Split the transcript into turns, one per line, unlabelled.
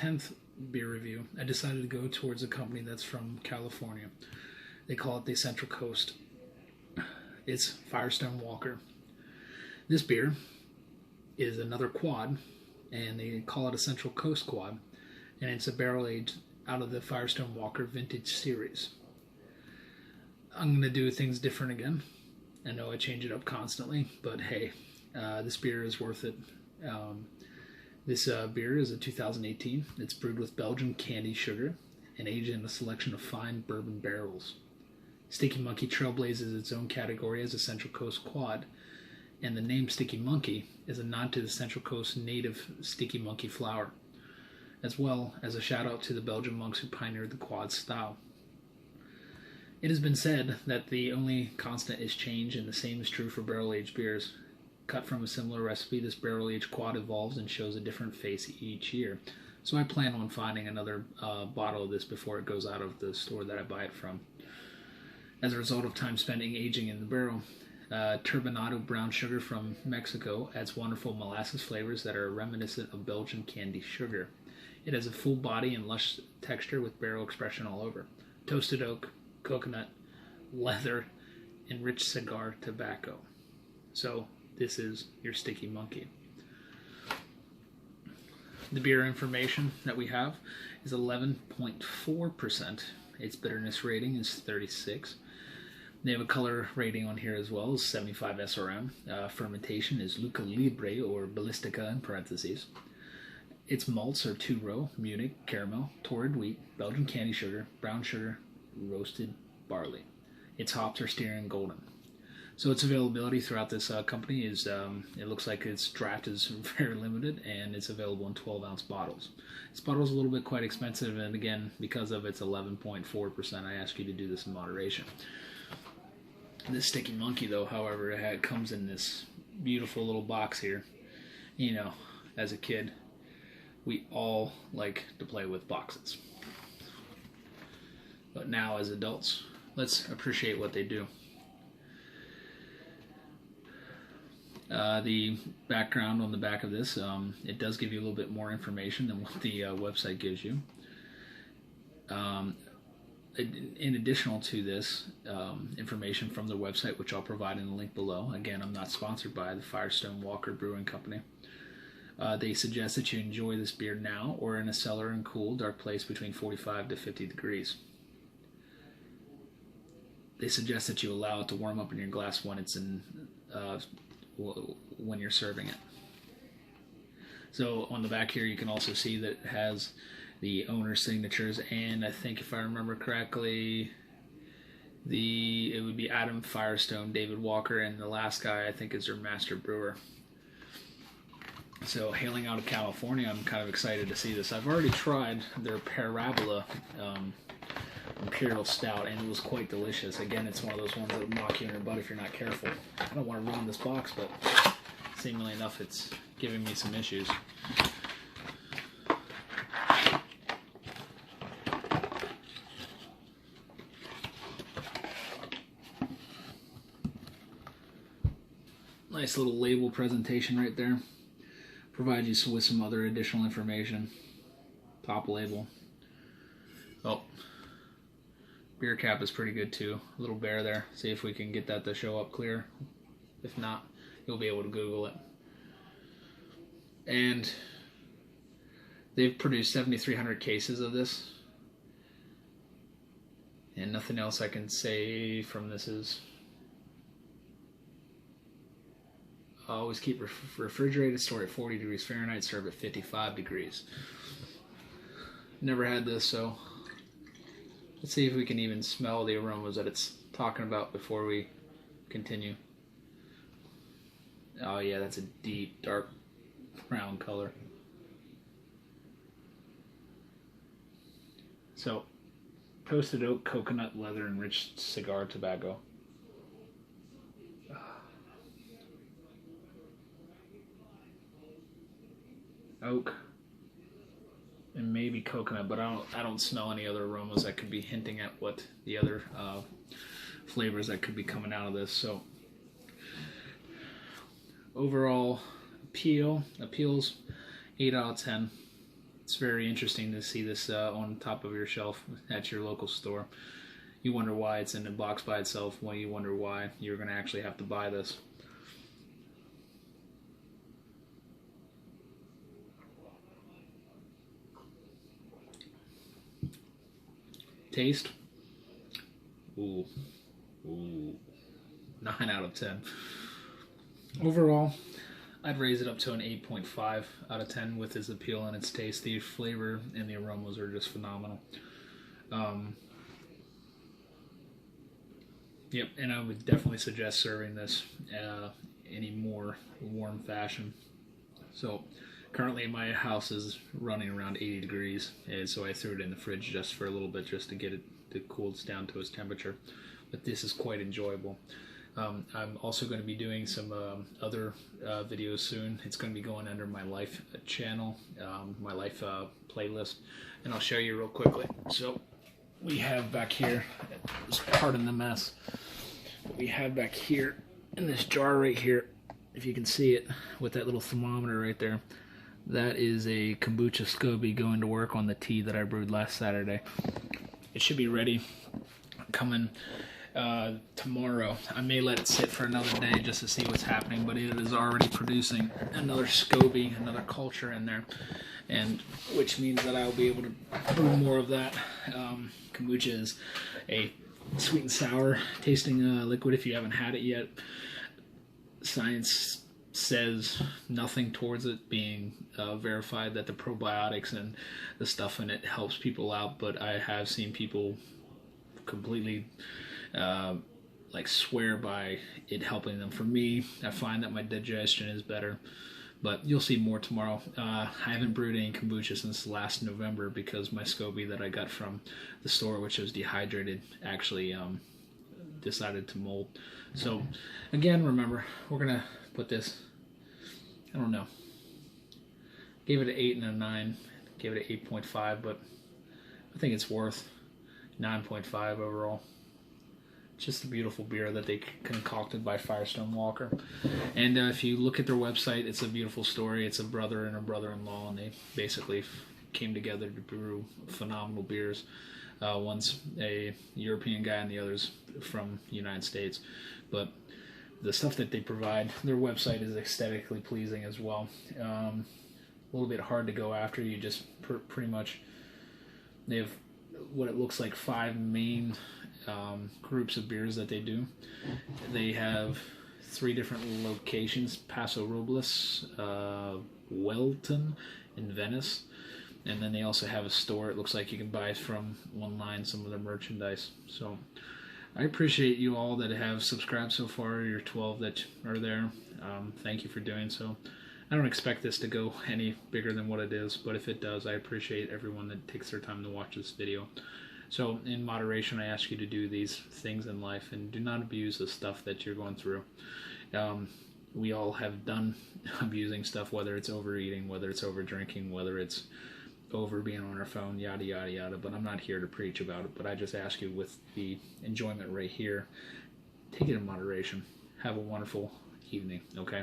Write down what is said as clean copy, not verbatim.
10th beer review, I decided to go towards a company that's from California. They call it the Central Coast. It's Firestone Walker. This beer is another quad, and they call it a Central Coast quad, and it's a barrel aged out of the Firestone Walker Vintage Series. I'm going to do things different again. I know I change it up constantly, but hey, this beer is worth it. This beer is a 2018. It's brewed with Belgian candy sugar and aged in a selection of fine bourbon barrels. Stickee Monkee trailblazes its own category as a Central Coast quad, and the name Stickee Monkee is a nod to the Central Coast native Stickee Monkee flower, as well as a shout out to the Belgian monks who pioneered the quad style. It has been said that the only constant is change, and the same is true for barrel-aged beers. Cut from a similar recipe, this barrel-aged quad evolves and shows a different face each year. So I plan on finding another bottle of this before it goes out of the store that I buy it from. As a result of time spending aging in the barrel, turbinado brown sugar from Mexico adds wonderful molasses flavors that are reminiscent of Belgian candy sugar. It has a full body and lush texture with barrel expression all over. Toasted oak, coconut, leather, and rich cigar tobacco. So this is your Stickee Monkee. The beer information that we have is 11.4%. Its bitterness rating is 36. They have a color rating on here as well, as 75 SRM. Fermentation is Luca Libre, or Ballistica in parentheses. Its malts are 2-row, Munich, caramel, torrid wheat, Belgian candy sugar, brown sugar, roasted barley. Its hops are Styrian Golden. So its availability throughout this company is, it looks like its draft is very limited, and it's available in 12-ounce bottles. This bottle is a little bit quite expensive, and again, because of its 11.4%, I ask you to do this in moderation. This Stickee Monkee, though, however, it comes in this beautiful little box here. You know, as a kid, we all like to play with boxes. But now, as adults, let's appreciate what they do. The background on the back of this, it does give you a little bit more information than what the website gives you. In addition to this information from the website, which I'll provide in the link below. Again, I'm not sponsored by the Firestone Walker Brewing Company. They suggest that you enjoy this beer now or in a cellar and cool, dark place between 45 to 50 degrees. They suggest that you allow it to warm up in your glass when it's in, when you're serving it. So on the back here, you can also see that it has the owner's signatures, and I think if I remember correctly, it would be Adam Firestone, David Walker, and the last guy I think is their master brewer. So hailing out of California, I'm kind of excited to see this. I've already tried their Parabola Imperial Stout, and it was quite delicious. Again, it's one of those ones that will knock you in your butt if you're not careful. I don't want to ruin this box, but seemingly enough, it's giving me some issues. Nice little label presentation right there. Provide you with some other additional information. Top label. Oh, beer cap is pretty good too. A little bear there. See if we can get that to show up clear. If not, you'll be able to Google it. And they've produced 7,300 cases of this. And nothing else I can say from this is... Always keep refrigerated, store at 40 degrees Fahrenheit, serve at 55 degrees. Never had this, so let's see if we can even smell the aromas that it's talking about before we continue. Oh yeah, that's a deep, dark brown color. So, toasted oak, coconut, leather, and rich cigar tobacco. Oak and maybe coconut, but I don't smell any other aromas that could be hinting at what the other flavors that could be coming out of this. So overall appeals 8 out of 10. It's very interesting to see this on top of your shelf at your local store. You wonder why it's in a box by itself. Well, you wonder why you're going to actually have to buy this. Taste. Ooh. 9 out of 10. Overall, I'd raise it up to an 8.5 out of 10 with its appeal and its taste. The flavor and the aromas are just phenomenal. Yep, and I would definitely suggest serving this in a more warm fashion. So currently my house is running around 80 degrees, and so I threw it in the fridge just for a little bit just to get it to cool down to its temperature. But this is quite enjoyable. I'm also going to be doing some other videos soon. It's going to be going under my life channel, my life playlist, and I'll show you real quickly. So we have back here, pardon the mess, what we have back here in this jar right here, if you can see it with that little thermometer right there, that is a kombucha SCOBY going to work on the tea that I brewed last Saturday. It should be ready coming tomorrow. I may let it sit for another day just to see what's happening, but it is already producing another SCOBY, another culture in there, and which means that I'll be able to brew more of that. Kombucha is a sweet and sour tasting liquid. If you haven't had it yet, science says nothing towards it being verified that the probiotics and the stuff in it helps people out, but I have seen people completely like swear by it helping them. For me, I find that my digestion is better, but you'll see more tomorrow. I haven't brewed any kombucha since last November because my SCOBY that I got from the store, which was dehydrated, actually decided to mold. So again, remember, we're gonna put this, I don't know, gave it an 8 and a 9, gave it an 8.5, but I think it's worth 9.5 overall. Just a beautiful beer that they concocted by Firestone Walker. And if you look at their website, it's a beautiful story. It's a brother and a brother-in-law, and they basically came together to brew phenomenal beers. One's a European guy and the other's from the United States. But the stuff that they provide, their website is aesthetically pleasing as well. A little bit hard to go after. You just pretty much, they have what it looks like 5 main groups of beers that they do. They have 3 different locations: Paso Robles, Welton, and Venice. And then they also have a store. It looks like you can buy from online some of their merchandise. So I appreciate you all that have subscribed so far. You're 12 that are there. Thank you for doing so. I don't expect this to go any bigger than what it is, but if it does, I appreciate everyone that takes their time to watch this video. So in moderation, I ask you to do these things in life and do not abuse the stuff that you're going through. We all have done abusing stuff, whether it's overeating, whether it's over drinking, whether it's over being on our phone, yada, yada, yada. But I'm not here to preach about it, but I just ask you with the enjoyment right here, take it in moderation. Have a wonderful evening, okay?